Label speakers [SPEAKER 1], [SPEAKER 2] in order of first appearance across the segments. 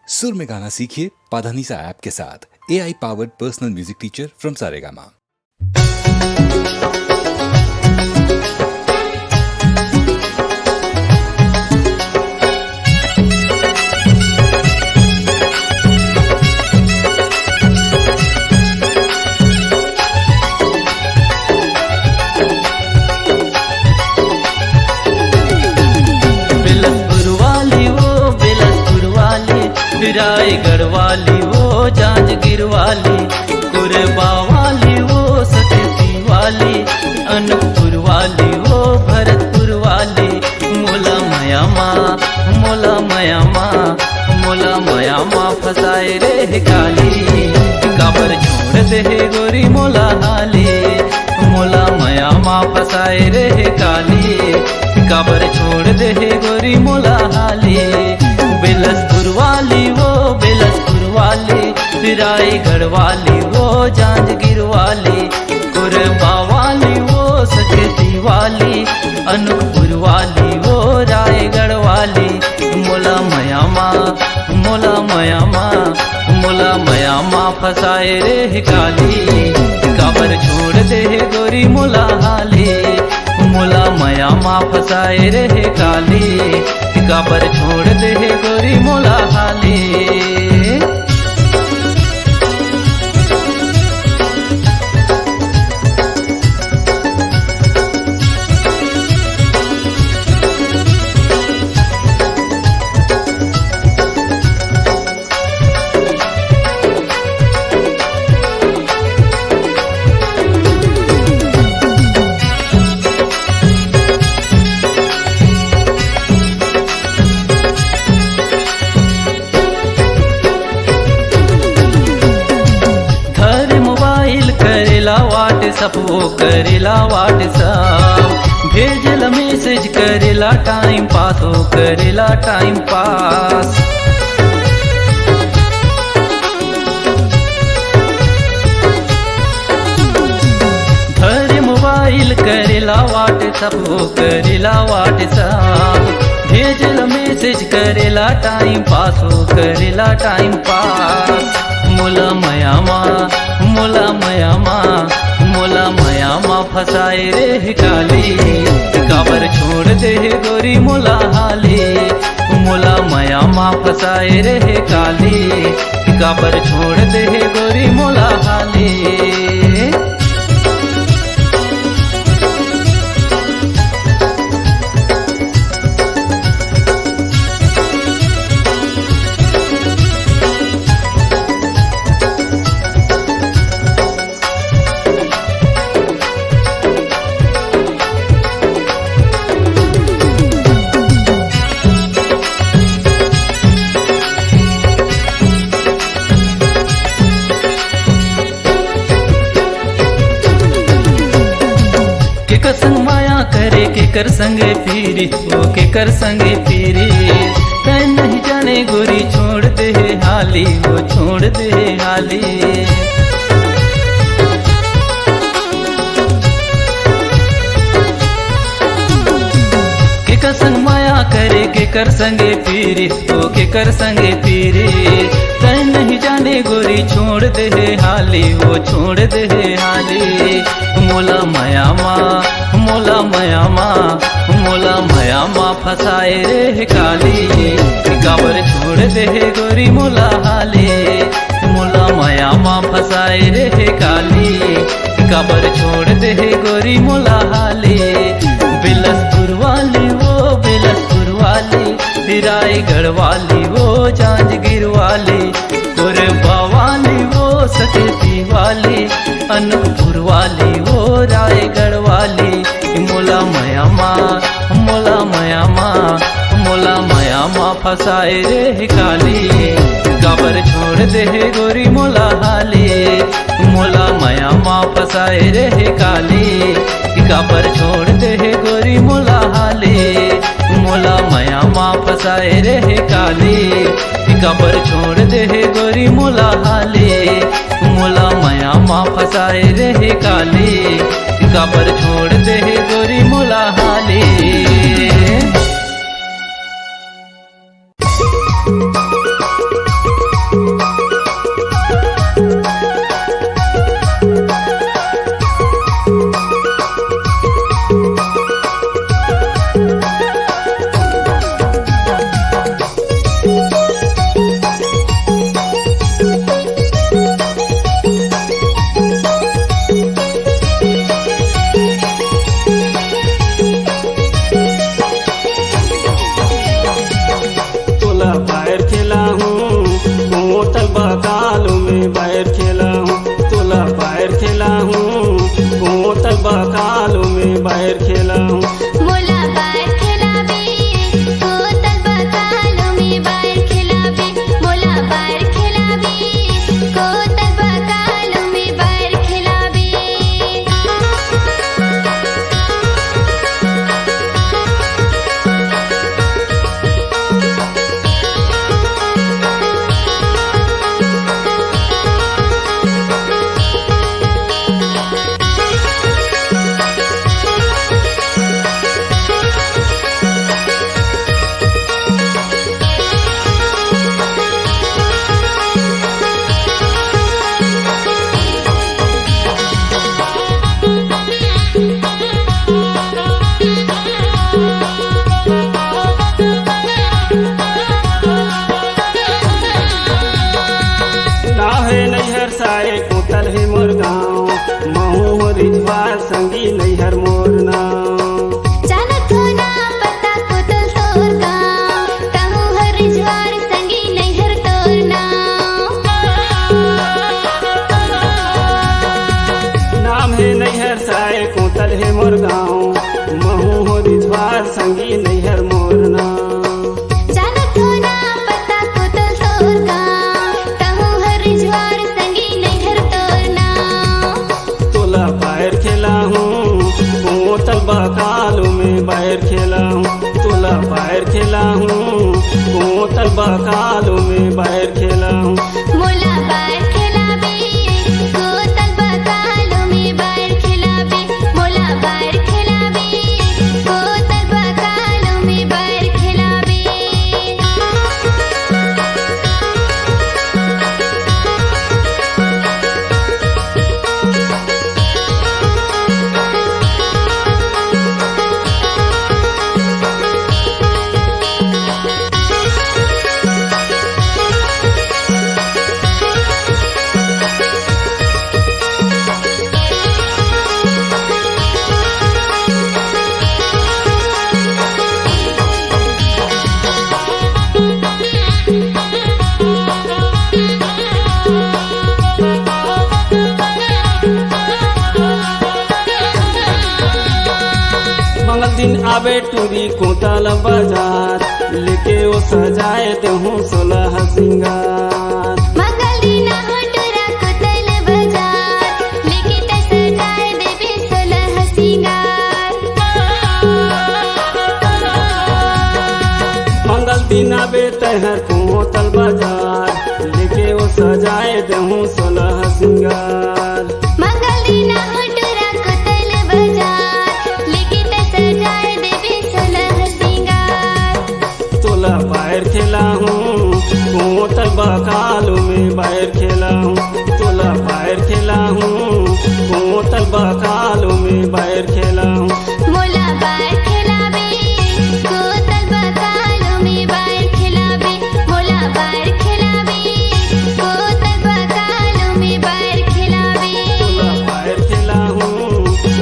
[SPEAKER 1] सुर में गाना सीखिए पाधानीसा ऐप के साथ। AI powered personal music teacher from Saregama.
[SPEAKER 2] Raigarh वाली वो जांजगीर वाली, कुरबा वाली वो सतती वाली, अनूपपुर वाली वो भरतपुर वाली। मोला मयामा मोला मयामा मोला मयामा फसाए रे काली, काबर छोड़ दे गोरी मोला हाली। मोला मयामा फसाए रे काली, काबर छोड़ दे गोरी मोला हाली। बिलसपुर वाली वो बिलसपुर वाली, रायगढ़ वाली वो जांजगीर वाली, कुरबा वाली वो सचेती वाली, अनूपपुर वाली वो रायगढ़ वाली। मोला मयामा मोला मयामा मोला मयामा फसाए रे काली, काबर छोड़ दे गोरी मोला हाली। मोला मयामा फसाए रे काली, काबर छोड़ दे गोरी मोला हाली। सब वो करेला व्हाट्सअप, भेजला मैसेज करेला टाइम पास, हो करेला टाइम पास। घर मोबाइल करेला व्हाट्सअप, हो करेला व्हाट्सअप, भेजला मैसेज करेला टाइम पास, हो करेला टाइम पास। मोला मयामा मोला मयामा मोला मयामा फसाए रे काली, काबर छोड़ दे गोरी मोला हाली। मोला मयामा फसाए रे काली, काबर छोड़ दे गोरी मोला हाली। केकर संग माया करे केकर संगे फिरी, ओ केकर संगे फिरी। तै नहीं जाने गोरी छोड़ दे हाली, वो छोड़ दे हाली। केकर संग माया करे केकर संगे फिरी, ओ केकर संगे फिरी। तै नहीं जाने गोरी छोड़ दे हाली, वो छोड़ दे हाली। मोला मयामा मोला मयामा मोला मयामा फसाए रे काली, काबर छोड़ दे गोरी मोला हाली। मोला मयामा फसाए रे काली, काबर छोड़ दे गोरी मोला हाली। बिलसपुर वाली वो बिलसपुर वाली, रायगढ़ वाली वो जांजगीर वाली, कुरबा वाली वो सचेती वाली, अनूपपुर वाली वो रायगढ़ वाली। मोला मयामा मोला मयामा मोला मयामा फसाए रे काली, काबर छोड़ दे गोरी मोला हाली। मोला मयामा फसाए रे काली, काबर छोड़ दे गोरी मोला हाली। मोला मयामा फसाए रे काली, काबर छोड़ दे गोरी मोला हाली। मोला मयामा फसाए रे काली, काबर छोड़ दे गोरी मोला हाली।
[SPEAKER 3] रिजवार संगी नैहर मोर नाम।
[SPEAKER 4] जानत हो ना पता को तो तोर गाँव, कहूँ हर रिजवार संगी नैहर तोर नाम।
[SPEAKER 3] नाम है नैहर साए कोतल है मोर गाँव, महू हो रिजवार संगी नैहर मोर नाम।
[SPEAKER 4] जानत हो ना पता को तो तोर गाँव, कहूँ हर रिजवार संगी नैहर तोर नाम।
[SPEAKER 3] तोला पैर खेला हूँ कोतल बकालू में बैर खेला हूँ, तोला पैर खेला हूँ कोतल बकालू में बैर खेला हूँ।
[SPEAKER 4] मोला बार खिलाबे कोतल बकालो में बार खिलाबे, मोला बार खिलाबे कोतल बकालो में बार खिलाबे।
[SPEAKER 3] मंगल दिन आवे टूरी कोतल बाजार, लेके वो सजाए देहूँ सोलह सिंगार।
[SPEAKER 4] मंगल दिन होटरा कोतल बाजार, लेके ते सजाए देबे सोलह सिंगार।
[SPEAKER 3] मंगल दिन आवे तहर कोतल बाजार, लेके वो सजाए देहूँ सोलह सिंगार।
[SPEAKER 4] मंगल दिन होटरा कोतल बाजार, लेके ते सजाए देबे सोलह सिंगार।
[SPEAKER 3] तोला पैर खेला हूँ कोतल बकालू में बैर खेला हूँ, तोला पैर खेला हूँ कोतल बकालू में बैर खेला हूँ।
[SPEAKER 4] मोला बार खिलाबे कोतल बकालो में बार खिलाबे, मोला बार खिलाबे कोतल बकालो में बार खिलाबे।
[SPEAKER 3] तोला पैर खेला हूँ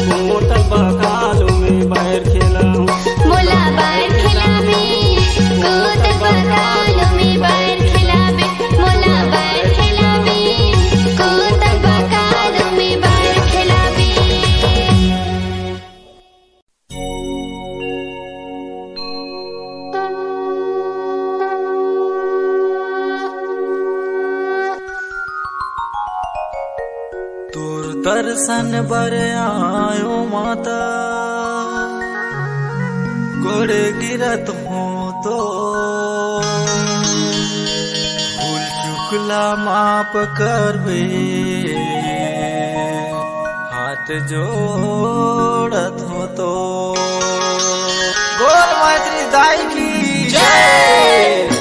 [SPEAKER 3] कोतल बकालू में बैर खेला हूँ।
[SPEAKER 4] मोला बार खिलाबे कोतल बकालो में बार खिलाबे, मोला बार खिलाबे कोतल बकालो में बार खिलाबे।
[SPEAKER 2] तोर दर्शन बर आयो माता, गोड़े गिरत हो तो भूल चुकला माप करबे, हाथ जोड़त हो तो। बोल मैत्री दाई की जय।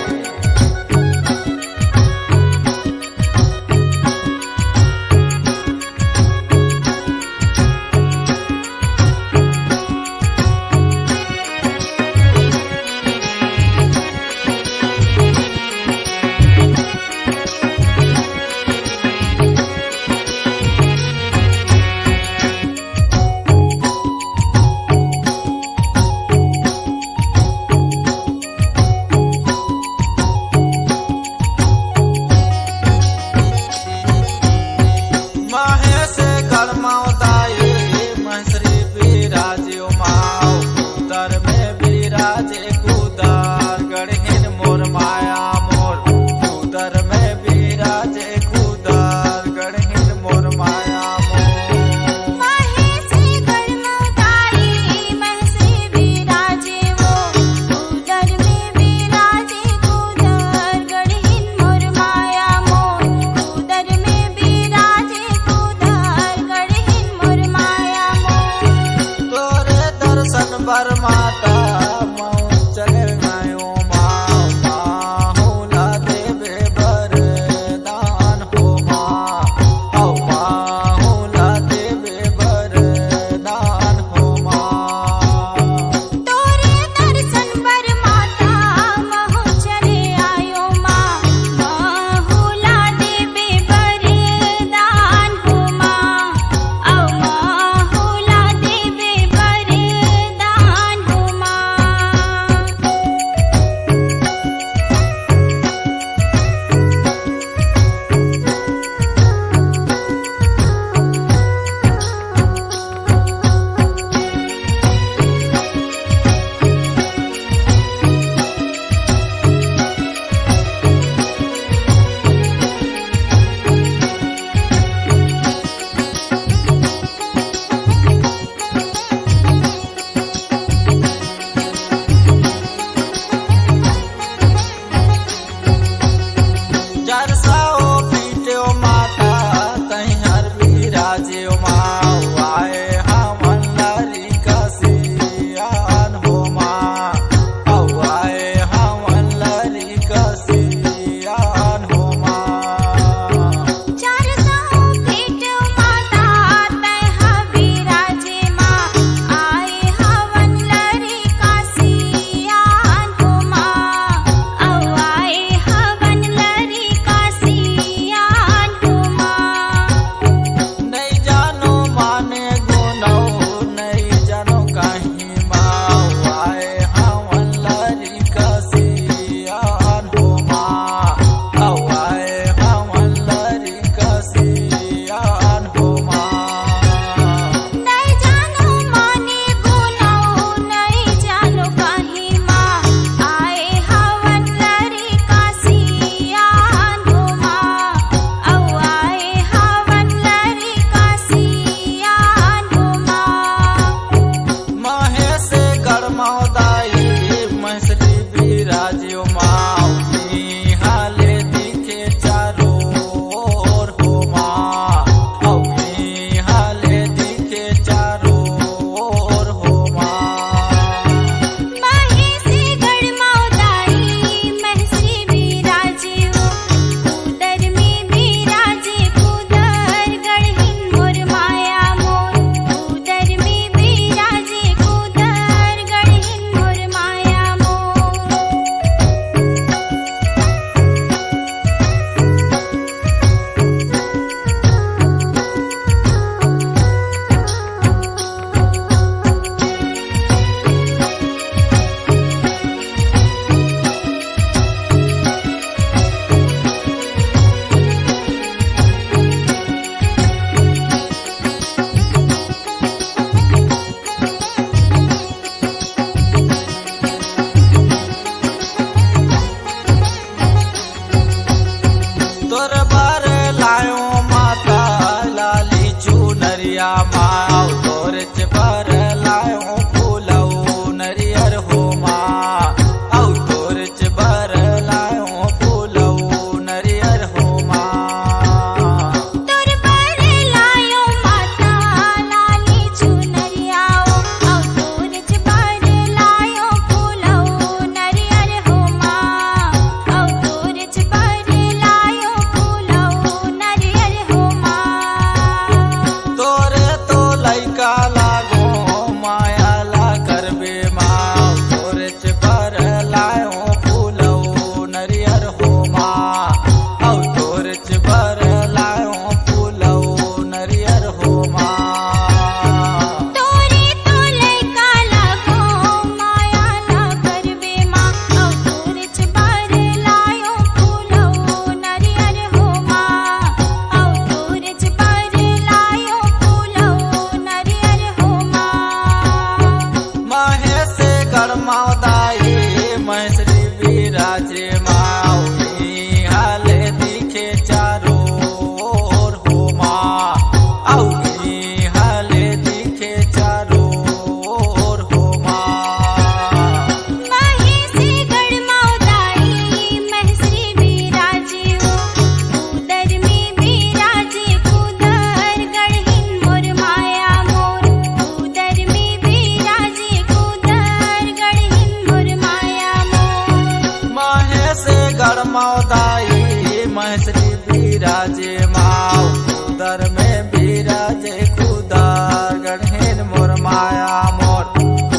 [SPEAKER 2] दाई महसरी बिराजे माओ उदर में बिराजे खुदार गणहेन मोर माया मोर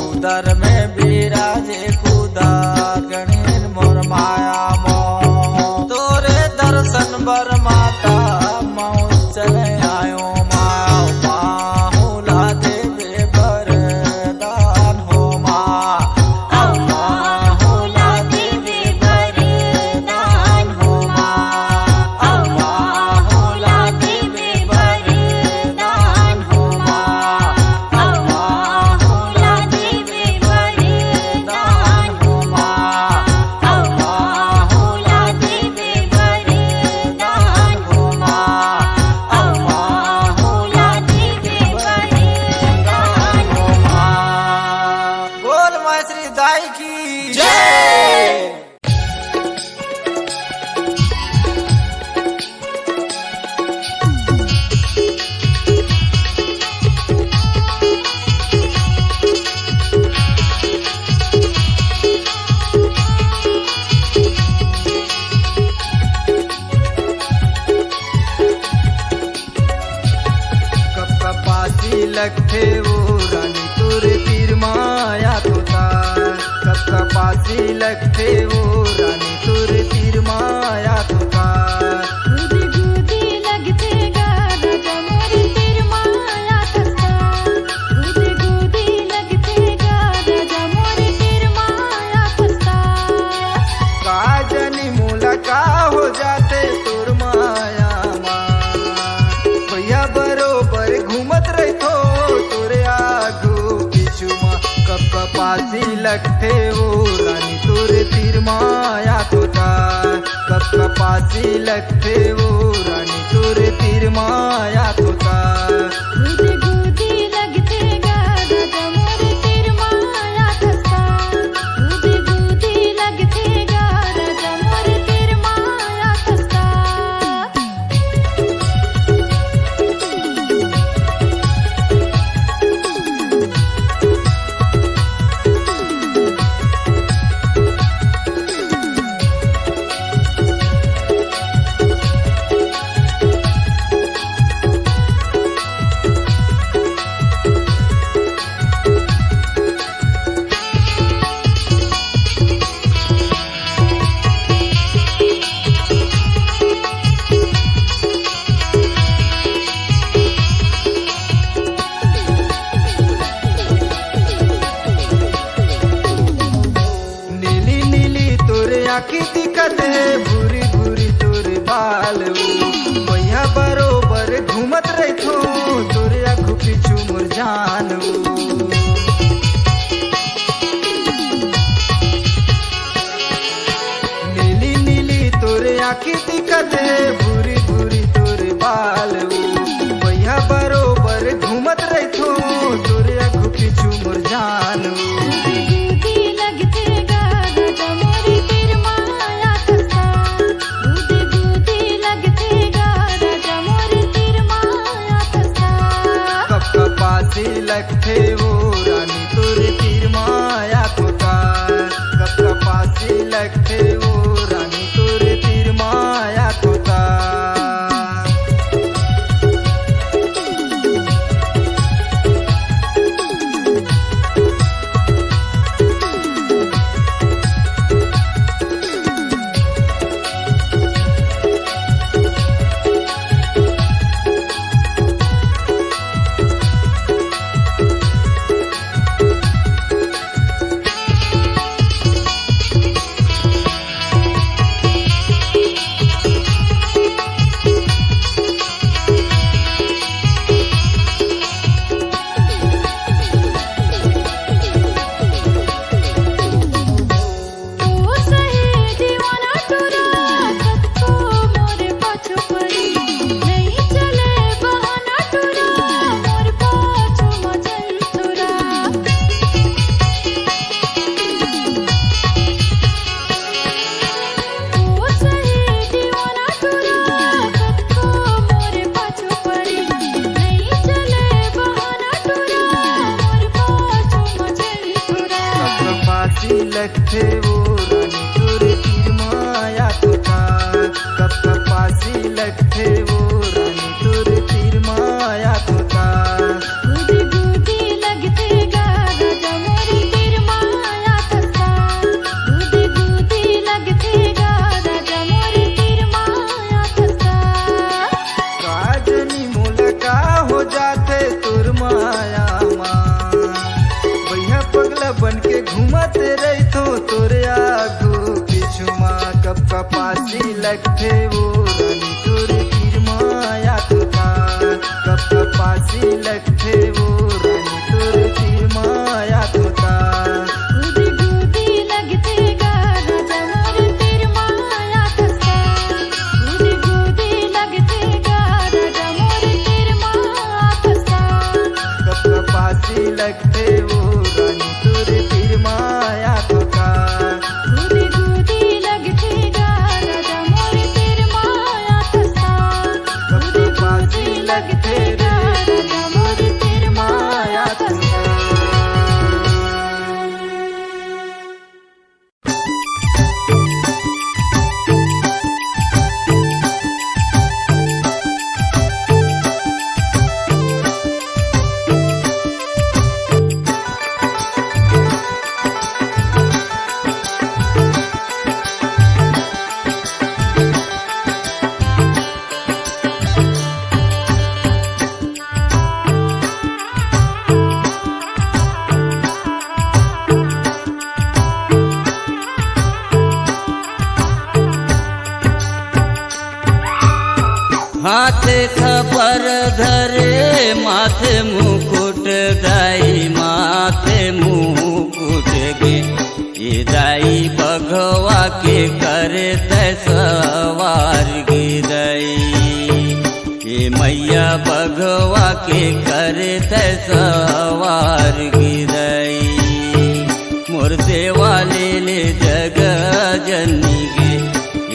[SPEAKER 2] उदर में बिराजे खुदार गणहेन मोर माया मोर तोरे दर्शन बर माता माओ चले आयो माओ माहुला देवे बरदान हो माँ
[SPEAKER 4] माहुला देवे वरदान हो माँ माहुला देवे वरदान हो माँ माहुला देवे वरदान हो माँ माहुला देवे वरदान हो माँ माहुला देवे वरदान हो माँ।
[SPEAKER 2] बोल महसरी दाई की जय। कपासी लखे वो रानी तुर तीर माया तोता कपासी लखे वो रानी तुर तीर माया तोता
[SPEAKER 4] गुदी गुदी लगते गारा मोर तीर माया तस्ता गुदी गुदी लगते गारा मोर तीर माया तस्ता
[SPEAKER 2] काजनी मूला का हो जाते तुर माया माँ भैया बरोबर घूमत रहतो तुरे आगू पीछू माँ कपासी लखे वो रानी तुर तीर माया तोता कपासी लखे वो रानी तुर तीर माया तोता
[SPEAKER 4] गुदी गुदी लगते गारा मोर तीर माया तस्ता गुदी गुदी लगते गारा मोर तीर माया तस्ता।
[SPEAKER 2] नीली नीली तोरे आखी दिखत है भूरी भूरी तोरे बाल भैया बरोबर घूमत रहतो तोरे आँखों पीछू मोर जान नीली नीली तोरे आखी दिखत है भूरी भूरी तोरे बाल भैया बरोबर घूमत रहतो तोरे आँखों पीछू मोर जान
[SPEAKER 4] गुदी लगते गारा मोर तीर माया तस्ता गुदी गुदी लगते गारा मोर तीर माया तस्ता
[SPEAKER 2] कपासी लखे वो रानी तुर तीर माया तोता कपासी लखे वो रानी तुर तीर माया तोता
[SPEAKER 5] पासी लगथे वो रानी तोर तीर माया तोता कब पासी लगथे वो रानी तोर तीर माया तोता
[SPEAKER 4] गुदी गुदी लगते गा राजा मोर तीर माया तोता गुदी गुदी लगते गा राजा मोर तीर माया तोता
[SPEAKER 5] कब पासी लगथे वो रानी तोर तीर माया तोता
[SPEAKER 4] गुदी गुदी लगते गा राजा मोर तीर माया तोता गुदी गुदी लगते गा राजा मोर तीर माया तोता
[SPEAKER 2] हाथे खबर धरे माथे मुकुट दाई माथे मुकुट गे ये दाई बघवा के करे तैसवार गे दाई ये मैया बघवा के करे तैसवार गे दाई मोर सेवा ले ले जग जननी गे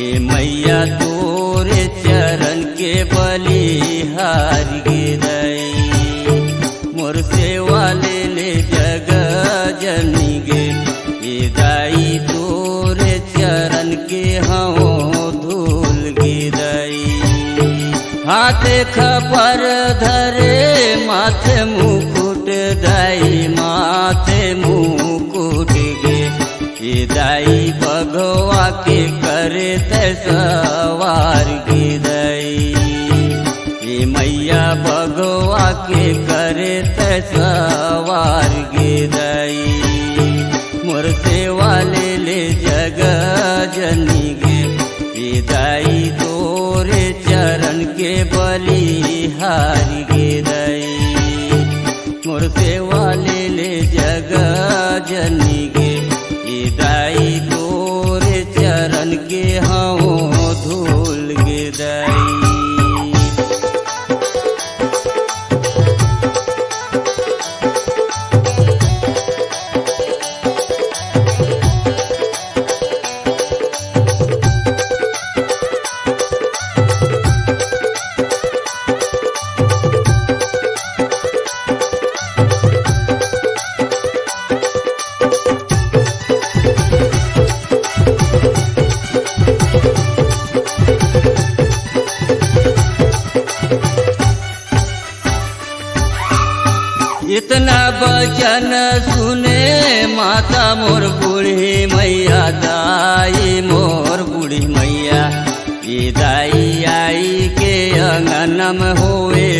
[SPEAKER 2] ये मैया तोरे चरण के बलिहार गे दाई मोर सेवा ले ले जग जननी गे ये दाई तोरे चरण के हाँ धूल गे दाई हाथे खपर धरे माथे मुकुट दाई माथे मुकुट गे ये दाई बघवा के करे तैसवार गे दाई ये मैया बघवा के करे तैसवार गे दाई मोर सेवा ले ले जग जननी गे ये दाई तोरे चरण के बलिहार गे दाई मोर सेवा ले ले जग जननी गे ये दाई तोरे चरण के हाँ धूल गे दाई इतना बचन सुने माता मोर बूढ़ी मैया दाई मोर बूढ़ी मैया ये दाई आई के अंगन में होए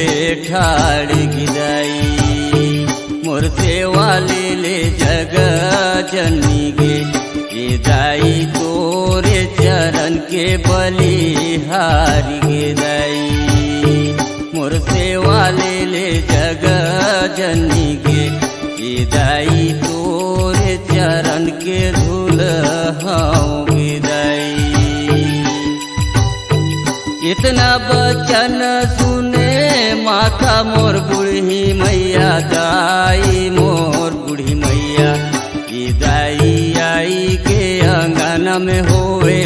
[SPEAKER 2] ठाड़ गिदाई मोर सेवा ले ले जग जननी गे ये दाई तोरे चरण के बलिहार गे दाई मोर सेवा ले ले जग जननी गे ये दाई तोरे चरण के धूल हाँ गे दाई इतना बचन सुने माता मोर बूढ़ी मैया दाई मोर बूढ़ी मैया ये दाई आई के अंगन में होए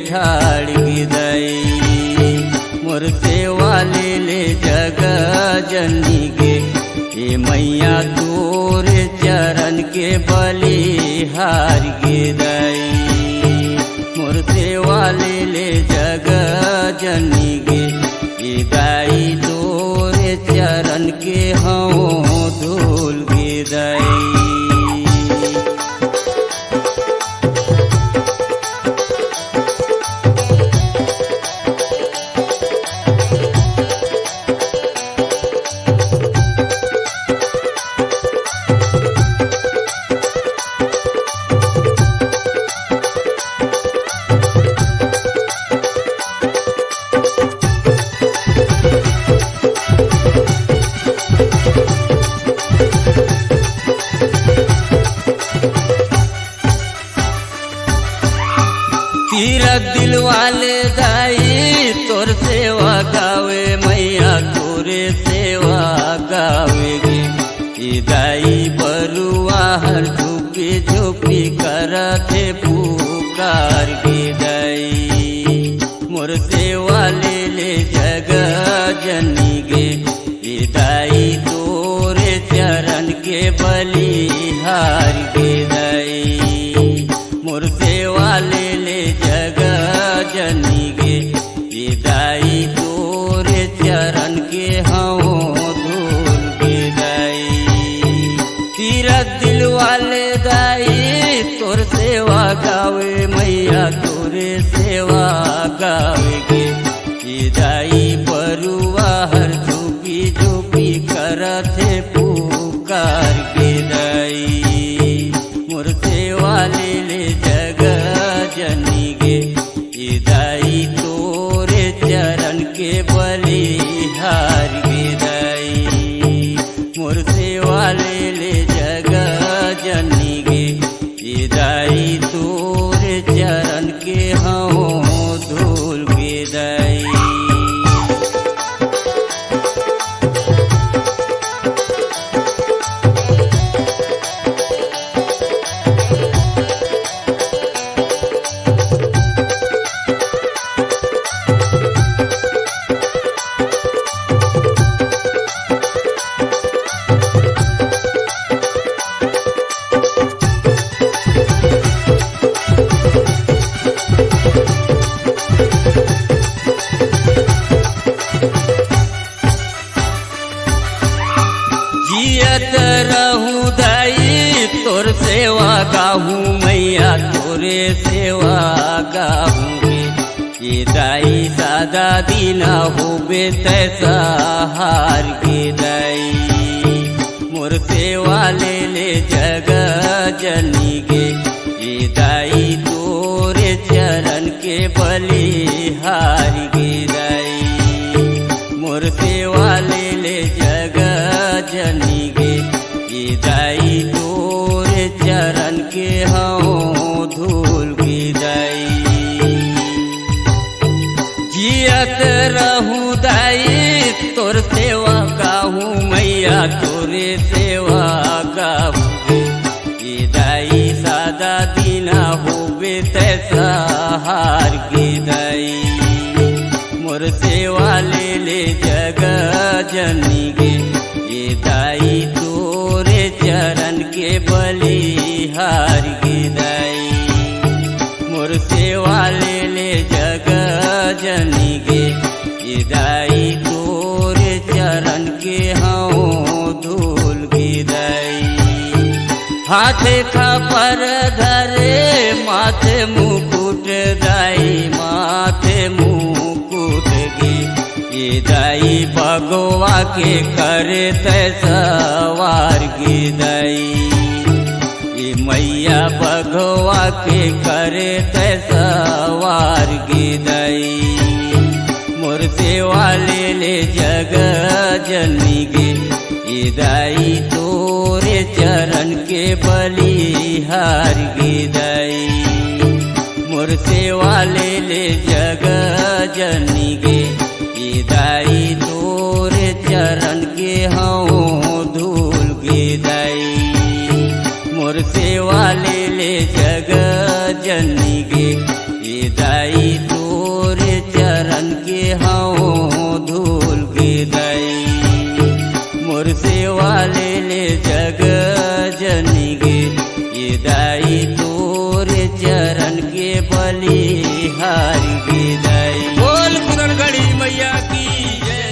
[SPEAKER 2] ठाड़ गे दाई मोर सेवा ले ले जग जननी गे ये मैया तोरे चरण के बलिहार गे दाई मोर सेवा ले ले जग जननी गे ये दाई तोरे चरण के हाँ धूल गे दाई
[SPEAKER 6] तोर सेवा गावे मैया तोरे सेवा गावे गे ई दाई बरुआ हर झुपी झुपी करथे पुकार गे दाई मोर सेवा ले जग जनी गे ई दाई तोरे चरण के बलिहार गे दाई मोर सेवा ले जग जनी गे ई दाई तोरे चरण के हाँ धूल गे दाई तीरथ दिल वाले दाई तोर सेवा गावे मैया तोरे सेवा गावे गे ई दाई बरुआ हर झुपी झुपी करथे पुकार गे दाई मोर सेवा ले जग जनी गे ई दाई तोरे चरण के बलिहार गे दाई मोर सेवा ले जग जनी गे ई दाई तोरे चरण के हाँ धूल गे दाई जियत रहूं दाई तोर सेवा गाहूँ मैया तोरे सेवा गाहूँ गे ये दाई सादा दीना होबे तैसा हार गे दाई मोर सेवा ले जग जनी गे ये दाई तोरे चरण के बलिहार गे दाई मोर सेवा ले जग जनी गे ई दाई तोरे चरण के हाँ धूल गे दाई जियत रहूं दाई तोर सेवा गाहूँ मैया तोरे सेवा गाहूँ गे ई दाई सादा दीना होबे तैसा हार गे दाई मोर सेवा ले जग जनी गे ये दाई तोरे चरण के बलिहार गे दाई मोर सेवा ले जग जनी गे ये दाई तोरे चरण के हाँ धूल गे दाई हाथे खपर धरे माथे मुकुट दाई माथे मुकुट गे ये दाई भगवा के करे तैसवार गे दाई ये मैया भगवा के करे तैसवार गे दाई मोर सेवा ले जग जनी गे ये दाई तोरे चरण के बलिहार गे दाई मोर सेवा ले जग जनी गे ये दाई तोरे चरण के हाँ धूल गे दाई मोर सेवा ले जग जनी गे ये दाई तोरे चरण के हाँ धूल गे दाई मोर सेवा ले जग जनी गे ये दाई तोरे चरण के बलिहार गे दाई बोल कुदनगढ़ी मैया की जय।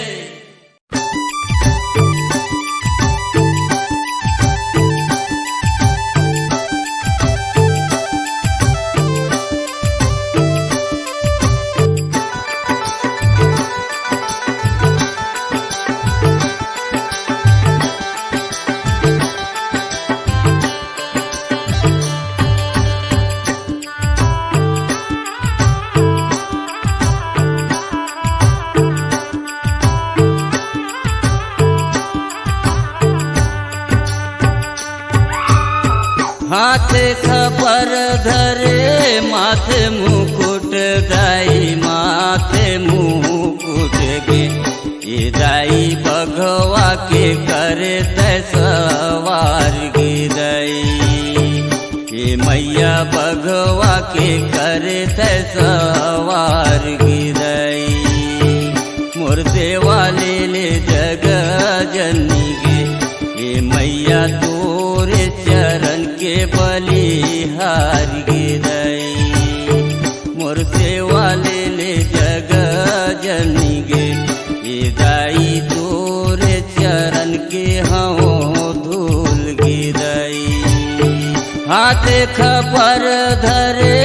[SPEAKER 6] हाथे खबर धरे माथे मुकुट दाई माथे मुकुट बघवा के करे तैसवार गिरई ये मैया बघवा के करे तैसवार गिरई मोर देवा ले जग जननी गे ये मैया तोरे चरण के बलिहार गिरई मोर सेवा ले जग जननी गे ये दाई तोरे चरण के हाँ धूल गिरई हाथे खबर धरे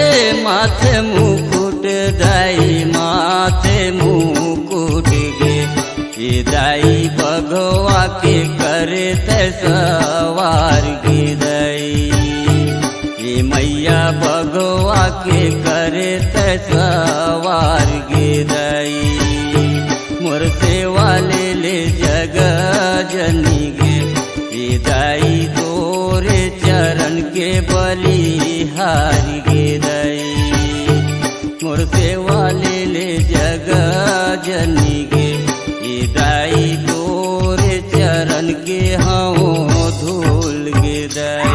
[SPEAKER 6] माथे मुकुट दाई माथे मुकुट गे ये दाई बघवा के करे तैसवार गिरई ये मैया बघवा के करे तैसवार गिरई मोर सेवा ले जग जननी गे ये दाई तोरे चरण के बलिहार गिरई मोर सेवा ले जग जननी गे ये दाई तोरे चरण के हाँ धूल गिरई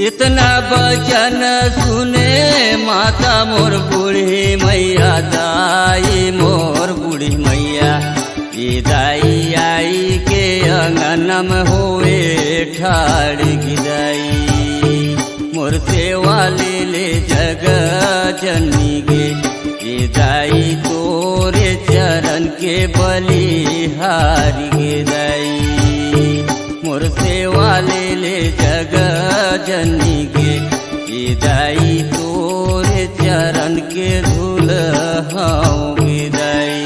[SPEAKER 6] इतना बचन सुने माता मोर बूढ़ी मैया दाई मोर बूढ़ी मैया ये दाई आई के अंगन में होए ठाड़ गिरई मोर सेवा ले जग जननी गे ये दाई तोरे चरण के बलिहार गिरई मोर सेवा ले जग जननी गे ये दाई तोरे चरण के धूल हाँ गिरई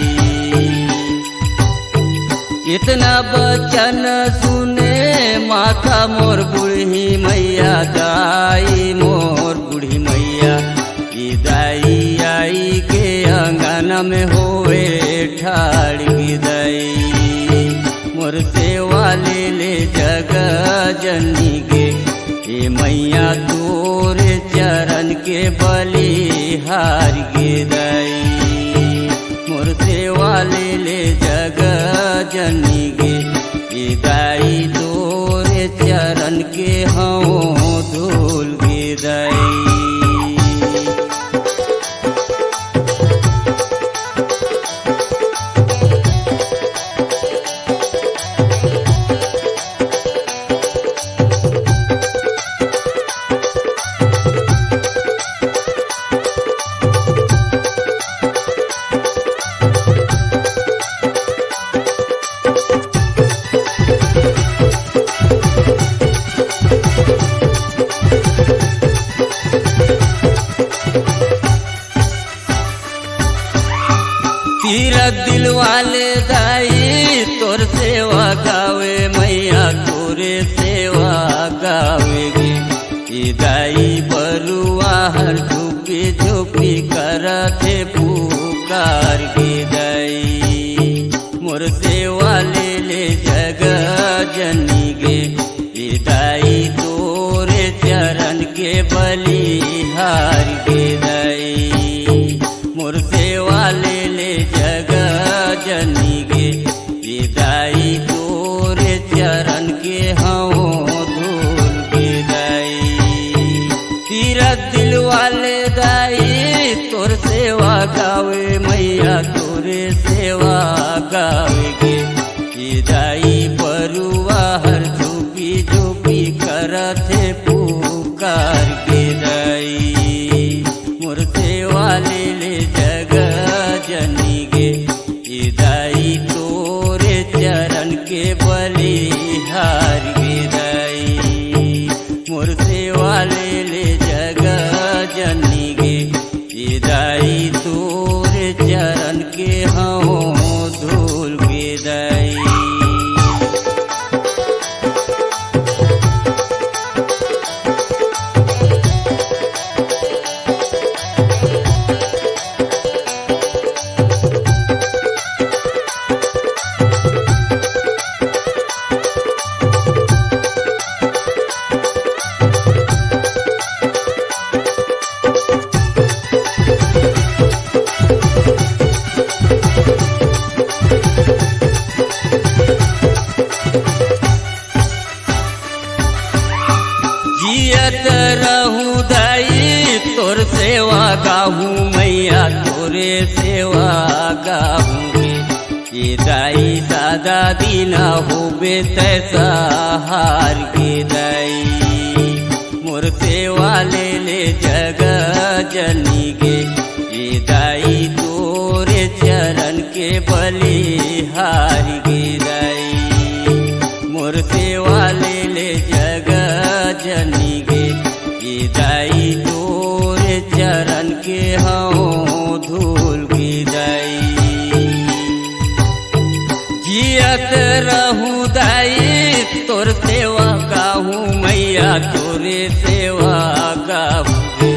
[SPEAKER 6] इतना बचन सुने माता मोर बूढ़ी मैया दाई मोर बूढ़ी मैया ये दाई आई के अंगन में होए ठाड़ गिरई मोर सेवा ले जग जननी गे ये मैया तोरे चरण के बलिहार गिरई मोर सेवा ले जग जननी गे ये दाई तोरे चरण के हाँ धूल गिरई तीरथ दिल वाले दाई तोर सेवा गावे मैया तोरे सेवा गावेगे ये दाई बरुआ हर झुकी झुकी करते पुकार के दाई मोर सेवा ले जग जननी गे ये दाई तोरे चरण के बलिहार के दाई मोर सेवा ले जग जननी गे ये दाई तोरे चरण के हाँ धूल गिरई तीरथ दिल वाले दाई तोर सेवा गावे मैया तोरे सेवा गावे गे ये दाई बरुआ हर झुकी झुकी करते पुकार के दाई मोर सेवा ले जग जननी गे ये दाई तोरे चरण के बलिहार गिरई मोर सेवा ले जग जननी गे ये दाई तोरे सेवा गाहूँ मैया तोरे सेवा गाहूँगे। ये दाई सादा दीना होबे तैसा हार के दाई, मोर सेवा ले जग जनी गे। ये दाई तोरे चरण के बलि हार गे दाई, मोर सेवा ले जग जनी गे। ये दाई तोरे चरण के हाँ धूल गे दाई, जियत रहूं दाई तोर सेवा गाहूँ मैया तोरे सेवा गाहूँ।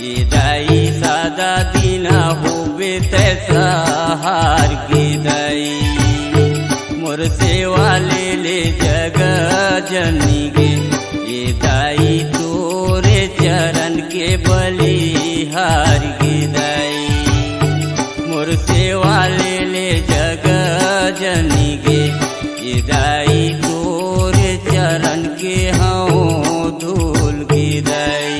[SPEAKER 6] ये दाई सादा दीना होबे तैसा हार गे दाई, मोर सेवा ले जग जनी गे। ये दाई तोरे चरण के बलि हार गे दाई, मोर सेवा ले जग जनी गे। ये दाई तोरे चरण के हाँ धूल गे दाई,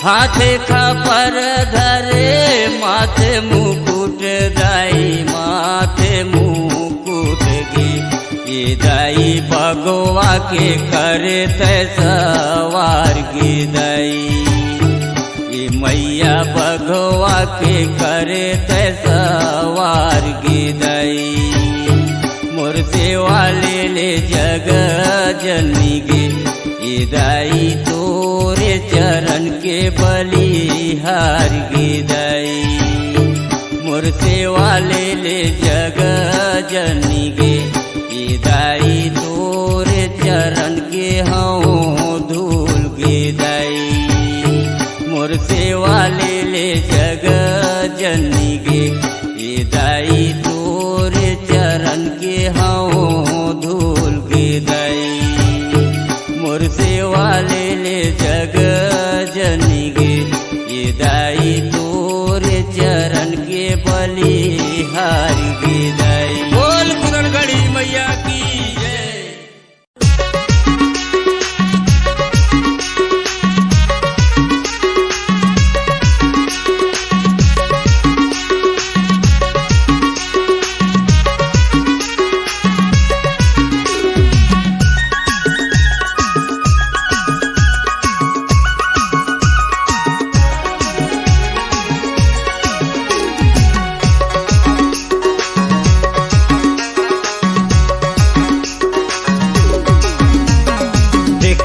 [SPEAKER 6] हाथे खपर धरे माथे मुकुट दाई, माथे मुकुट गे। ये दाई भगवा के करे तैसवार गे दाई, ये मैया भगवा के करे तैसवार गे दाई, मोर सेवा ले जग जनी गे। ये दाई तोरे चरण के बलि हार गे दाई, मोर सेवा ले जग जनी गे। ये दाई तोरे चरण के हाँ धूल गे दाई, मोर सेवा ले जग जनी गे। ये दाई तोरे चरण के हाँ धूल गे दाई, मोर सेवा ले जग जनी गे। ये दाई तोरे चरण के बलि हार गे दाई। बोल कुरणगढ़ी मैया की जय।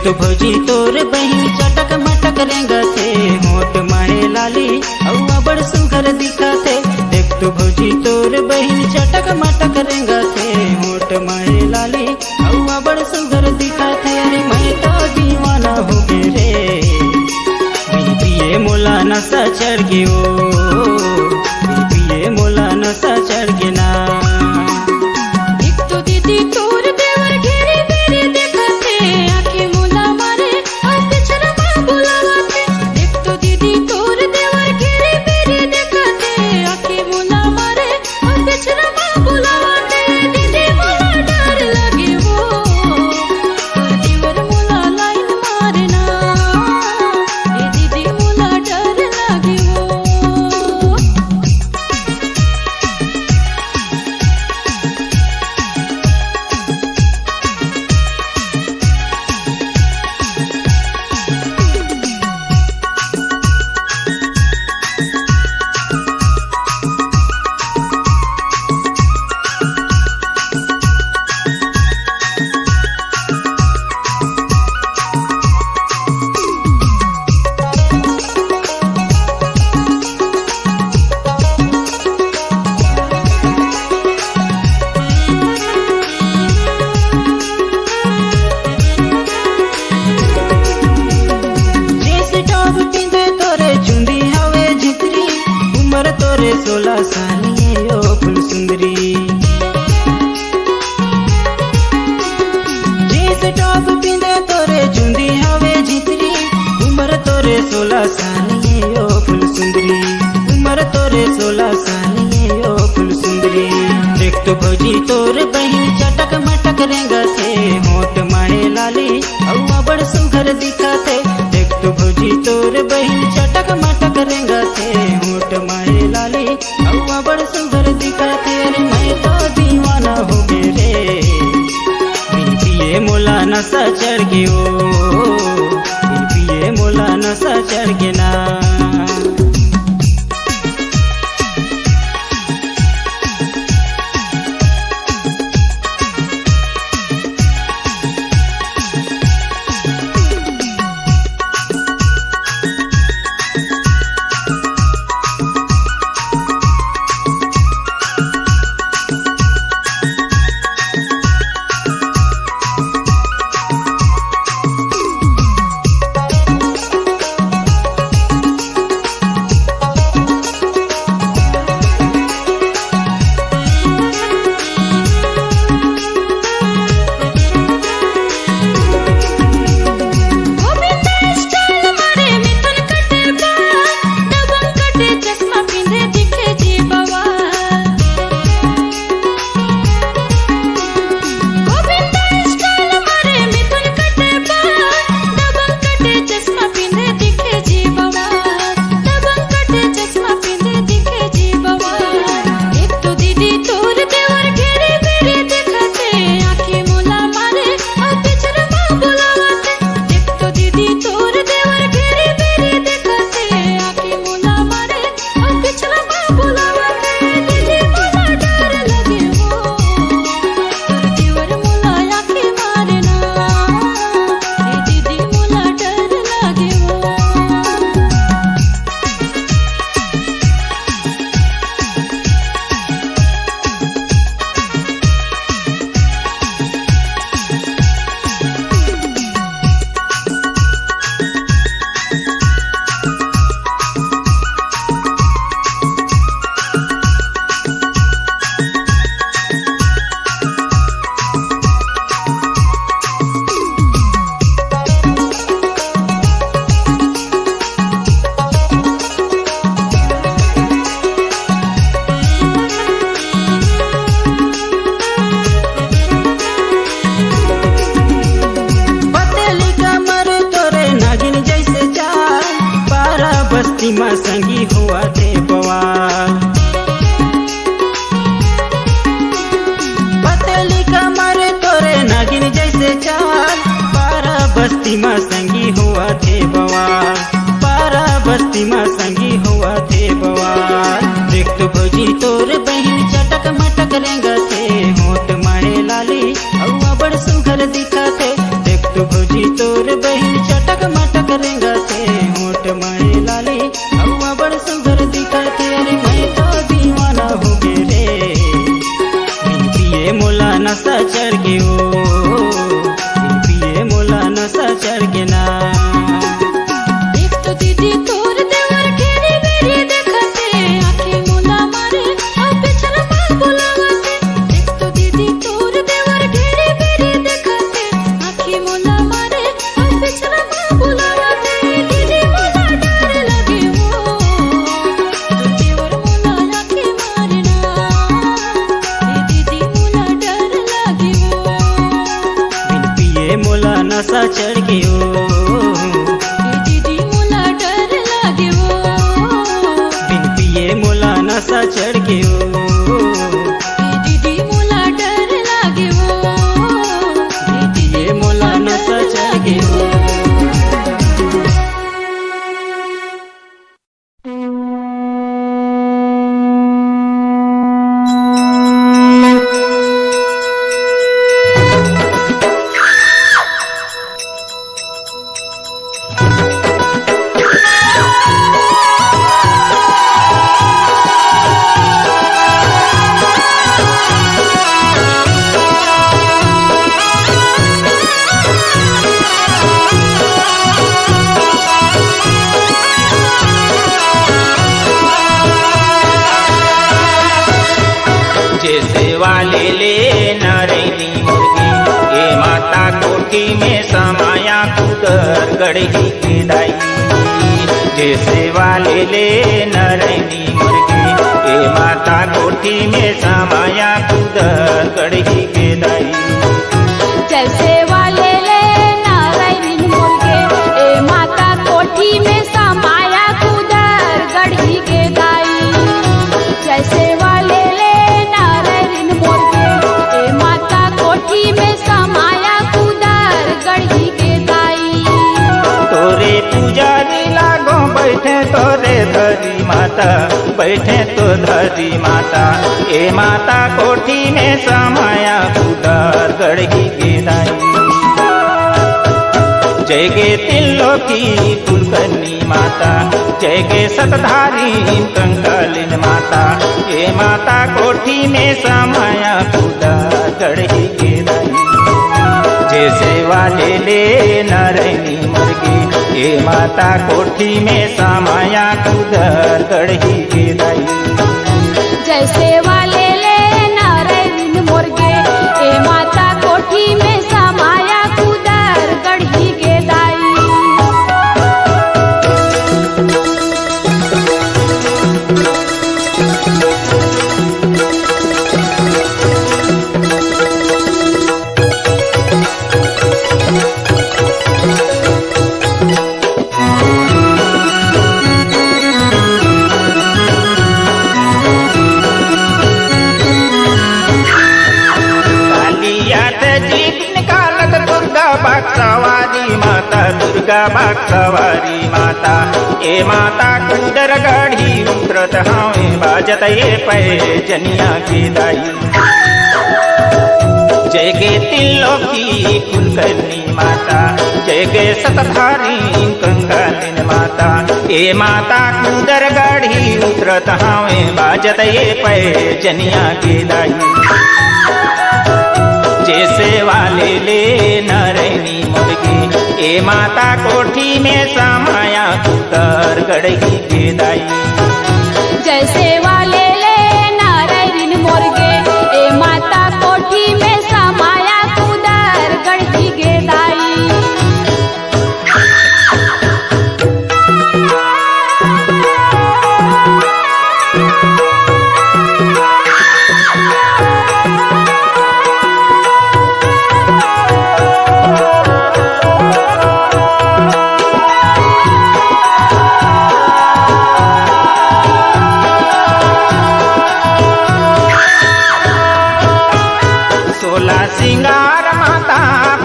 [SPEAKER 3] तो भौजी तोर बहिन चटक मटक रेंगा थे, होठ माहे लाली औवा बड़ सुघर दिखा थे। देख तो भौजी तोर बहिन चटक मटक रेंगा थे, होठ माहे लाली औवा बड़ सुघर दिखा थे। अरे मैं तो दीवाना हो गए रे, पिए मोला नशा चढ़ गयो, पिए मोला नशा चढ़ गे ना।
[SPEAKER 4] एक तो दीदी तोर देवर घेरे बेरे देखते, आंखें मोला मारे और पिछरा माँ बुलावते। एक तो दीदी तोर देवर घेरे बेरे देखते, आंखें मोला मारे और पिछरा माँ बुलावते। दीदी मोला डर लगे वो, और देवर मोला लाइन मारना। ये दीदी मोला डर लगे वो।
[SPEAKER 3] तोरे 16 सालिए ओ फुल सुंदरी। जींस टॉप पिंदे तोरे चुंदी हवे झितरी, उम्र तोरे 16 सालिए ओ फुल सुंदरी। उम्र तोरे 16 सालिए ओ फुल सुंदरी। देख तो भौजी तोरे बहिन चटक मटक रेंगा थे, होठ माहे लाली औवा बड़ सुघर दिखा थे। देख तो भौजी तोरे बहिन चटक चटक मटक रेंगा थे होठ माहे लाली हवा बड़ सुंदर दिखा थे अरे मैं तो दीवाना हो गए रे बिन पिए मोला नशा चढ़ गयो बिन पिए मोला नशा चढ़ गया ना बस्तीमा संगी हुआ थे बवाल पतली कमर तोरे नागिन जैसे चाल पारा बस्तीमा संगी हुआ थे बवाल पारा बस्तीमा संगी हुआ थे बवाल देख तो भौजी तोर बहन चटक मटक रेंगा थे होठ माहे लाली हवा बड़ सुघर दिखा थे देख तो भौजी तोर बहन चटक मटक रेंगा थे होठ माहे लाली हवा बड़ सुघर दिखा थे अरे मैं तो दीवाना हो गए रे बिन पिए मोला नशा चढ़ गयो बिन पिए मोला नशा चढ़ गया ना
[SPEAKER 4] देख तो दीदी तोर देवर घेरी बेरी देखते आंखें मोला मारे अब पिछला मार बुलावते देख तो दीदी तोर देवर घेरी बेरी देखते आंखें मोला मारे अब पिछला मार बुलावते दीदी मोला डर लगे वो तो देवर मोला आंखें मारना दीदी मोला डर लगे वो
[SPEAKER 3] बिन पिए मोला नशा चढ़ गयो
[SPEAKER 4] दीदी मोला डर लगे वो
[SPEAKER 3] बिन पिए मोला नशा चढ़ गयो
[SPEAKER 4] दीदी मोला डर लागे वो
[SPEAKER 3] पिए मोला नशा चढ़ गयो
[SPEAKER 5] जैसे वाले ले नरैनी मुर्गी ये माता कोठी में समाया कुदर गढ़ी के दाई जैसे वाले ले नरैनी मुर्गी ये माता कोठी में समाया कुदर गढ़ी के दाई
[SPEAKER 4] जैसे वाले ले नारायण मुर्गे ए माता कोठी में समाया कूद
[SPEAKER 5] धरी माता बैठे तो धरी माता ए माता कोठी में समाया कुदार गढ़ी गिराई जय गे तिल्लोकी कुलकर्णी माता जय गे सतधारी कंकालिन माता ए माता कोठी में समाया कुदार गढ़ी गिराई जैसे वाले ले नारायणी मुर्गी ए माता कोठी में समाया कुदर गढ़ी गिराई
[SPEAKER 4] जैसे वाले ले नारायण मुर्गे ए माता कोठी में समाया कुदर गढ़ी गेदाई
[SPEAKER 5] बागसवारी माता दुर्गा बागसवारी माता ए माता कुदर गढ़ी उतरत हावे बाजत ये पै जनिया की दाई जय गे तिल्लोकी कुलकर्णी माता जय गे सतधारी कंकालिन माता ए माता कुदर गढ़ी उतरत हावे बाजत ये पै जनिया की दाई जैसे वाले ले नारायणी मुर्गी ए माता कोठी में समाया कुदर गढ़ी गिराई
[SPEAKER 4] जैसे वाले ले नारायण मुर्गे ए माता कोठी में समाया कुदर गढ़ी गेदाई
[SPEAKER 5] सिंगार माता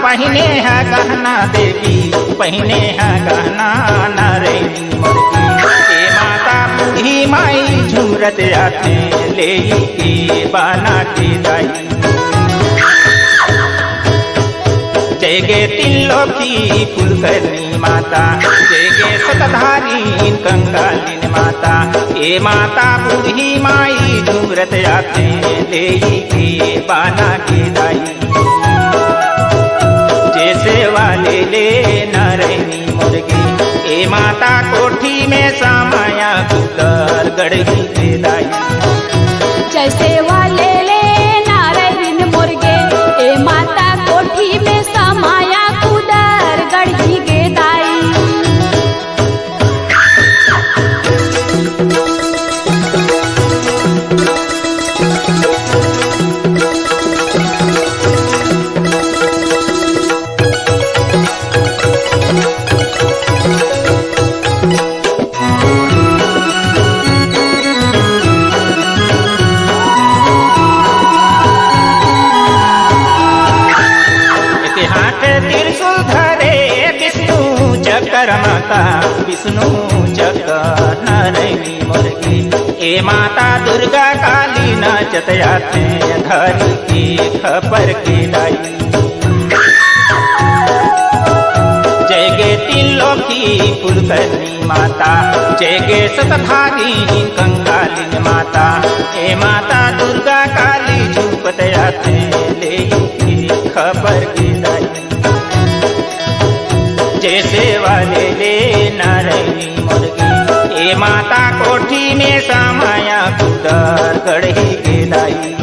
[SPEAKER 5] पहने है गहना देवी पहने है गहना नारायणी मुर्गी ए माता बूढ़ी माई झुमरत आते ले के बाना की दाई जय गे तिल्लोकी कुलकर्णी माता जय गे सतधारी कंकालिन माता ए माता बूढ़ी माई झुमरत आते ले के बाना की दाई जैसे वाले ले नारायणी मुर्गी ए माता कोठी में समाया कुदर गढ़ी गिराई
[SPEAKER 4] जैसे वाले ले नारायण मुर्गे ए माता कोठी में समाया कुदर गढ़ी गेदाई
[SPEAKER 5] माता विष्णु चक्कर नारायणी मुर्गी ए माता दुर्गा काली नाचत आते धरी के खपर के लाई जय गे तिल्लोकी कुलकर्णी माता जय गे सतधारी कंकालिन माता ए माता दुर्गा काली झुकत आते ले के खपर के लाई जैसे वाले ले नारायणी मुर्गी ए माता कोठी में समाया कुदर गढ़ी गिराई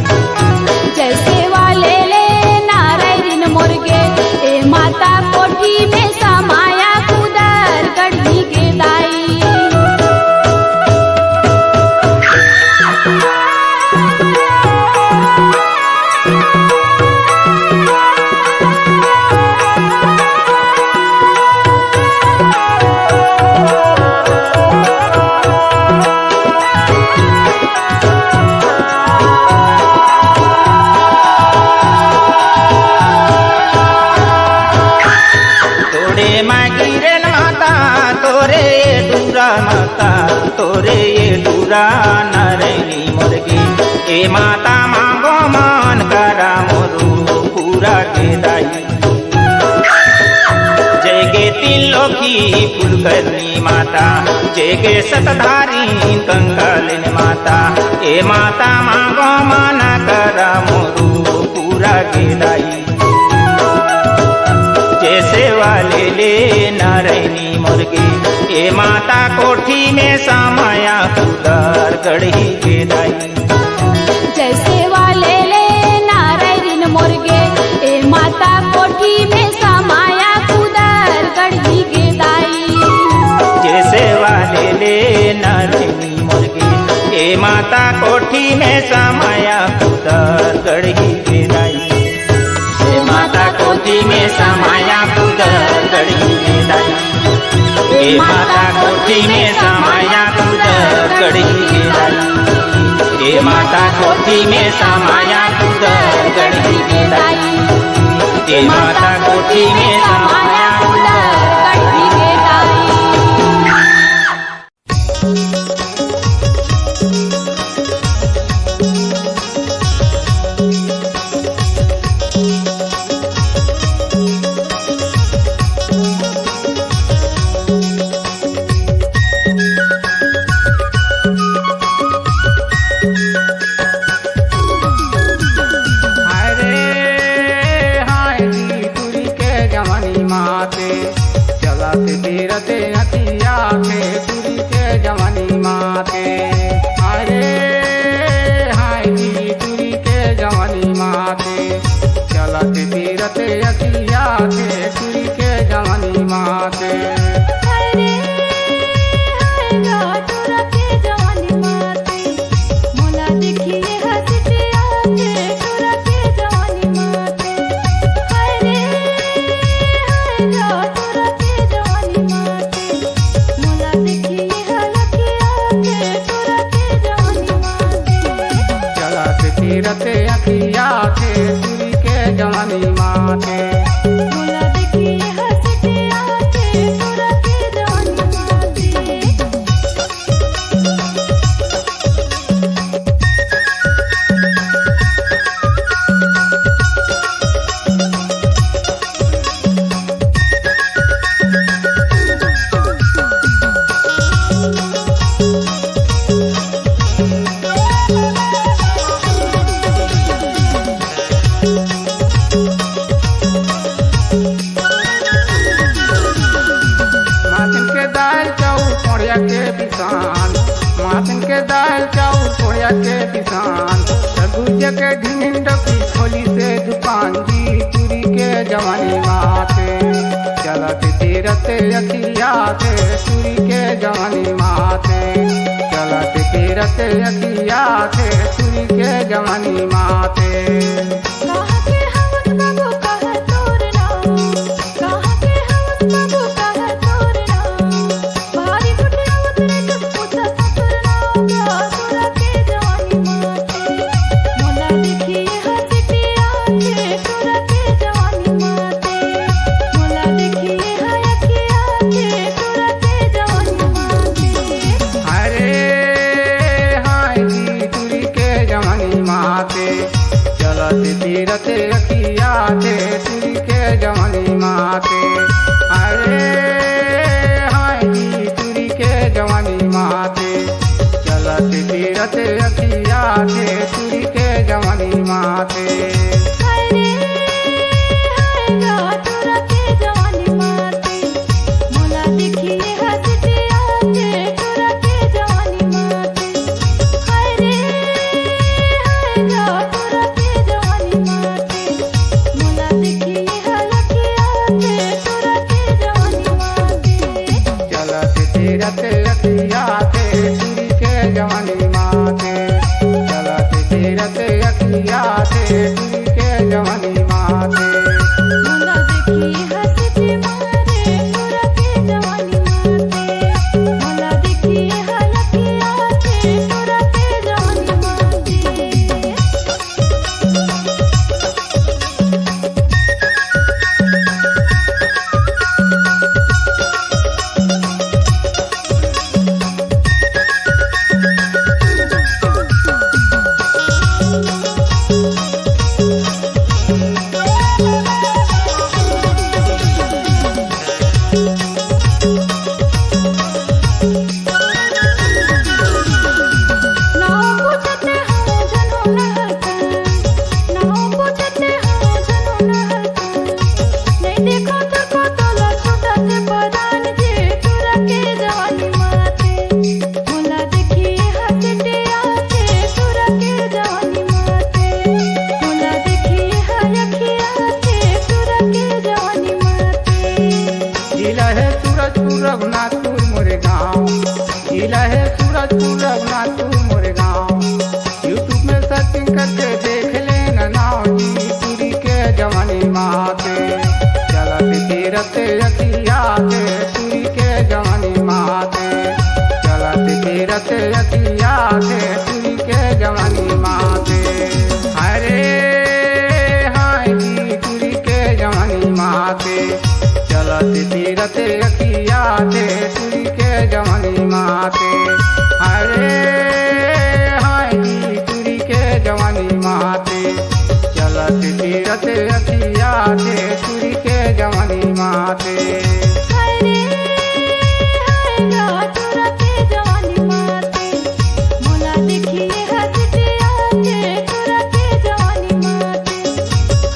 [SPEAKER 4] जैसे वाले ले नारायण मुर्गे ए माता कोठी में समाया कुदर गढ़ी गेदाई
[SPEAKER 5] पूरा नरैनी मुर्गी ए माता मांगो मान करा मोरू पूरा के दाई जयगे तिलोकी फुलकर्णी माता जयगे सतधारी कंकालिन माता ए माता मांगो मान करा मोरू पूरा के दाई जैसे वाले ले नारायणी मुर्गी ए माता कोठी में समाया कुदार गढ़ी के दाई
[SPEAKER 4] जैसे वाले ले नारायण मुर्गे ए माता कोठी में समाया कुदर गढ़ी के दाई
[SPEAKER 5] जैसे वाले ले नारायणी मुर्गी ए माता कोठी में समाया कुदार गढ़ी के दाई ए माता कोठी में समाया कुदार गढ़ी के दाई ए माता कोठी में समाया कुदार गढ़ी के दाई ए माता कोठी में समाया कुदार गढ़ी के दाई ए माता कोठी में समाया कुदार
[SPEAKER 4] गढ़ी के दाई
[SPEAKER 7] तू रघुनाथ मोरे गाँव। यूट्यूब में सर्चिंग करके देख लेना नाव जी तुरी के जवानी माते चलत तीरथ अखियाते तुरी के जवानी माते चलत तीरथ अखियाते तुरी के जवानी माते। हरे हाय जी तुरी के जवानी माते चलत तीरथ अखियाते तुरी के जवानी माते। हरे हाय जी तुरी के जवानी माते चलत तीरथ अखियाते तुरी के जवानी माते।
[SPEAKER 4] हरे हरे तुरा के जवानी माते मोला देखिए हंसते आते तुरा के जवानी माते।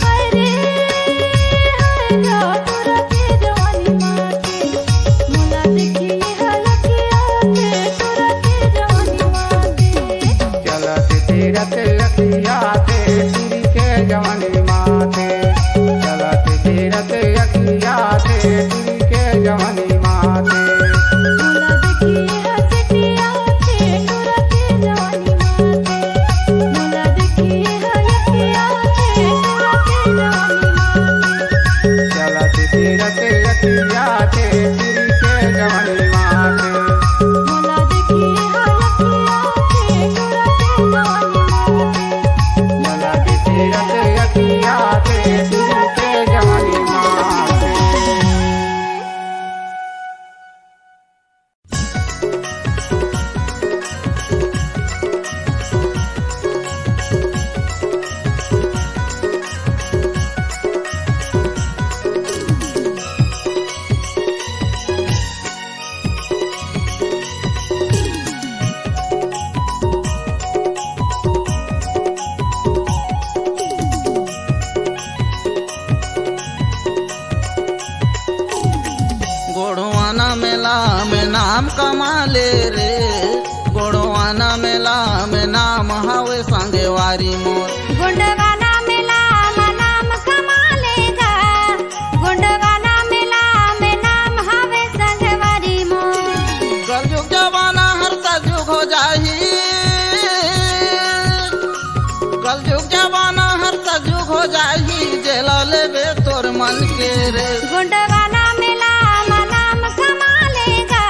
[SPEAKER 4] हरे हरे तुरा के जवानी माते मोला देखिए हलके आते तुरा के जवानी माते।
[SPEAKER 7] चलत तीरथ अखियाते तुरी के जवानी माते चलत तीरथ अखियाते तुरी के जवानी माते।
[SPEAKER 4] मोला देखिए हंसते आते तुरा के जवानी माते मोला देखिए हलके आते तुरा के जवानी माते।
[SPEAKER 7] चलत तीरथ अखियाते तुरी के जवानी माते।
[SPEAKER 4] मोला देखिए हलके आते तुरा के जवानी माते
[SPEAKER 7] चलत तीरथ अखियाते तुरी के जवानी माते।
[SPEAKER 8] गोड़वाना मेला में नाम कमाले रे गोड़वाना मेला में नाम हवे संगेवारी मोर।
[SPEAKER 4] गुंडवाना मेला में नाम कमालेगा गुंडवाना मेला में नाम हवे संगवारी मोर।
[SPEAKER 8] कलयुग जमाना हर सजुग हो जाही कलयुग जमाना हर सजुग हो जाही जेला लेबे तोर मन के रे।
[SPEAKER 4] गुंडवाना मेला में नाम कमालेगा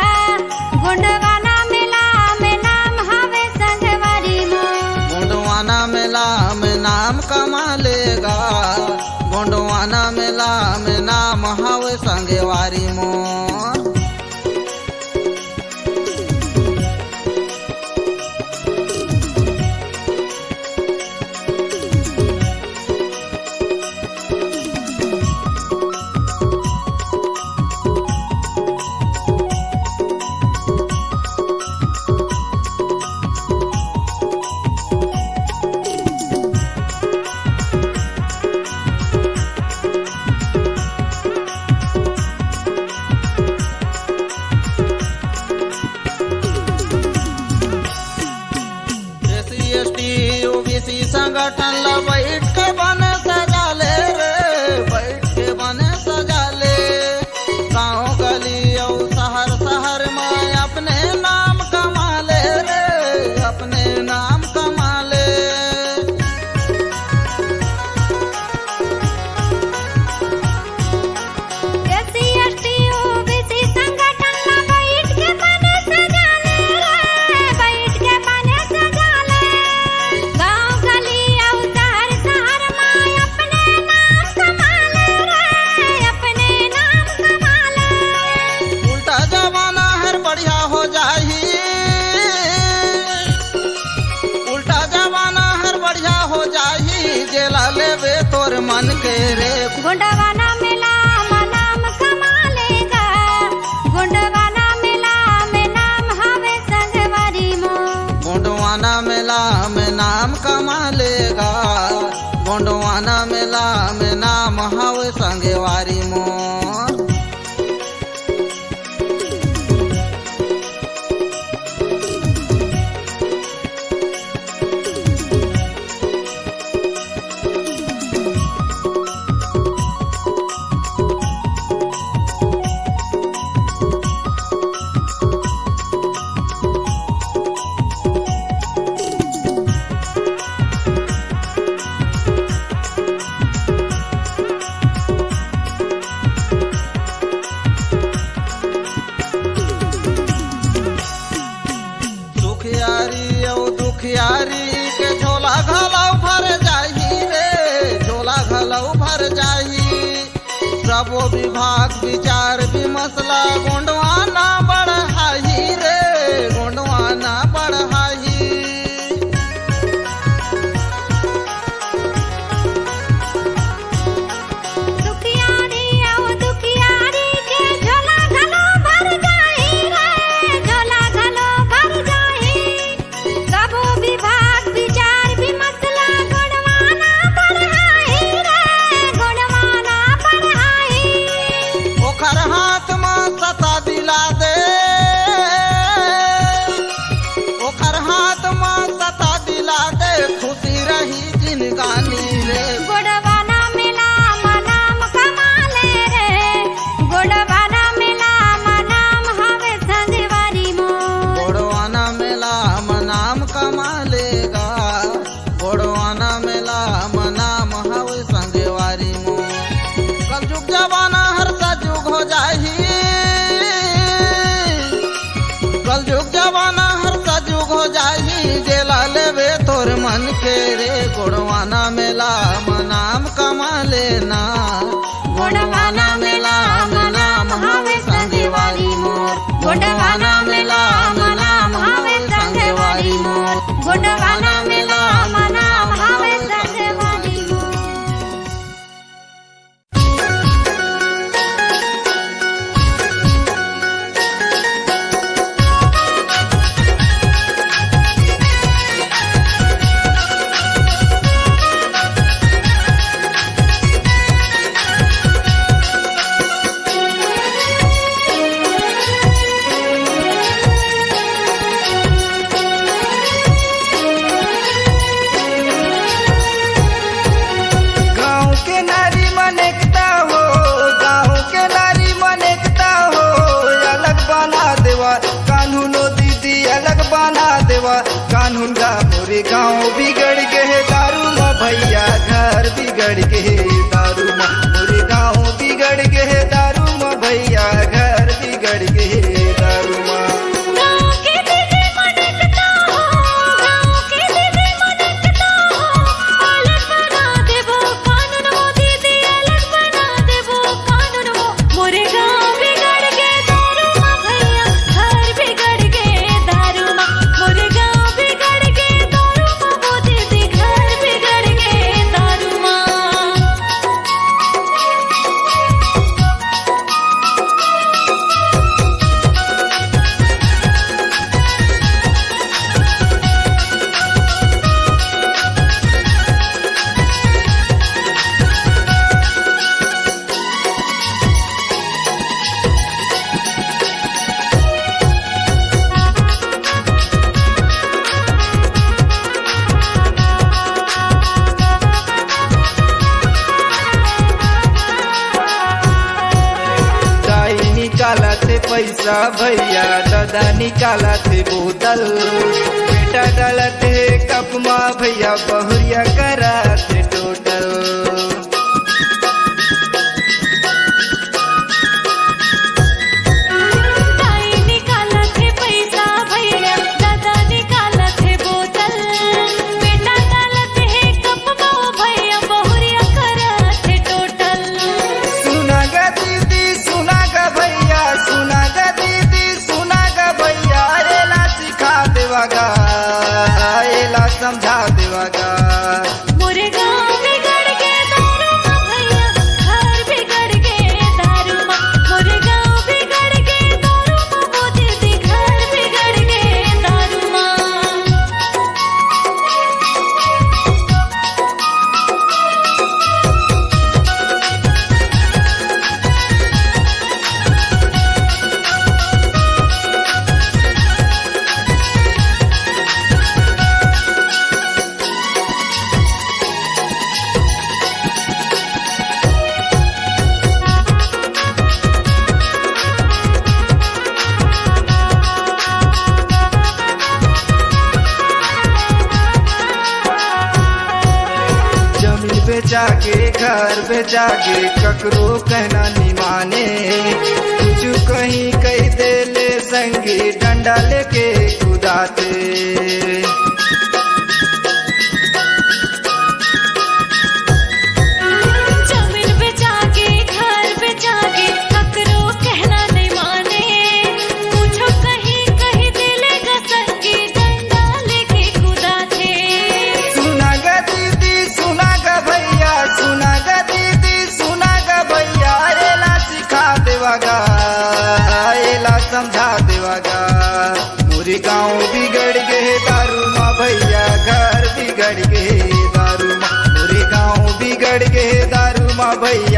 [SPEAKER 4] गुंडवाना मेला में नाम हवे संगवारी मोर।
[SPEAKER 8] गोंडवाना मेला में नाम कमालेगा गोंडवाना मेला में नाम हवे संगेवारी मोर। SC/ST OBC संगठन ला बैठ के बने सजाले रे बैठ के बने सजाले गाँव गली और शहर शहर में अपने नाम कमाले रे अपने नाम कमाले।
[SPEAKER 4] SC/ST OBC संगठन ला बैठ के बने सजाले रे बैठ के बने सजाले गाँव गली और शहर शहर में अपने नाम कमाले रे अपने नाम कमाले।
[SPEAKER 8] उल्टा जमाना हर बढ़िया हो जाही उल्टा जमाना हर बढ़िया हो जाही जेला लेबे तोर मन के रे।
[SPEAKER 4] गुंडवाना मेला में नाम कमालेगा गुंडवाना मेला में नाम हवे संगवारी मोर।
[SPEAKER 8] गोंडवाना मेला में नाम कमालेगा गोंडवाना मेला में नाम हवे संगेवारी मोर। मुखियारी के झोला घलौ भर जाही रे, झोला घलौ भर जाही। सबो विभाग विचार विमसला गोंडवाना बढ़ाही रे, गोंडवाना बढ़ाही।
[SPEAKER 4] दुखियारी आओ दुखियारी के झोला घलो भर जाही रे, झोला घलो भर जाही। सबो विभाग विचार विमसला गोंडवाना बढ़ाही रे, गोंडवाना बढ़ाही।
[SPEAKER 8] ओखर हाथ में सता दिला दे, ओखर हाथ में सता दिला दे, खुशी रही जिनगानी रे।
[SPEAKER 4] गोडवाना मेला मनाम कमाले रे, गोडवाना मेला मनाम हवे संगवारी मोर।
[SPEAKER 8] गोड़वाना मेला मनाम कमा लेगा, गोड़वाना मेला मनाम हवे संगवारी मोर। कल जुग जवाना हर सा जुग हो जाही, कल जुग जवाना हर सा जुग हो जाही। जेला लेवे तोर मन के रे, गोड़वाना मेला मनाम कमा लेना।
[SPEAKER 4] गोडवाना मेला मनाम हवे संगवारी मोर, गोडवाना मेला मनाम हवे संगवारी मोर, गोडवाना मेला मनाम हवे संगवारी मोर।
[SPEAKER 8] गाँव के नारी मन एकता हो, गाँव के नारी मन एकता हो। अलग बना देवा कानूनो दीदी, अलग बना देवा कानून का। मोरे गाँव बिगड़ गए दारू में भैया, घर बिगड़ गए दारू में। मोरे गाँव बिगड़ गए दारू में भैया, घर बिगड़ गए दारू में।
[SPEAKER 4] गाँव के दीदी मनकता हो, गाँव के दीदी मनकता हो। अलग बना देबो कानून वो दीदी, अलग बना देबो कानून वो। मोरे गाँव बिगड़ गए दारू माँ भैया, घर बिगड़ गए दारू माँ। मोरे गाँव बिगड़ गए दारू माँ वो दीदी, घर बिगड़ गए दारू माँ।
[SPEAKER 8] दाई निकाला थे पैसा भैया, दादा निकाला थे बोतल। बेटा डाला थे कप माँ भैया, बहुरिया करा थे टोटल।
[SPEAKER 4] दाई निकाला थे पैसा भैया, दादा निकाला थे बोतल। बेटा डाला थे कप माँ भैया, बहुरिया करा थे टोटल।
[SPEAKER 8] सुना गा दीदी, सुना गा भैया, सुना गा दीदी, सुना गा भैया। एला सिखा देवागा, एला समझा देवागा।
[SPEAKER 4] मोरे गाँव बिगड़ गए दारू माँ भैया, घर बिगड़ गए दारू माँ। मोरे गाँव बिगड़ गए दारू माँ वो दीदी, घर बिगड़ गए दारू माँ।
[SPEAKER 8] बेचा के घर बेचा के ककरो कहना नहीं माने, कुछ कहीं कह दे ले संगी डंडा लेके कुदाते। भैया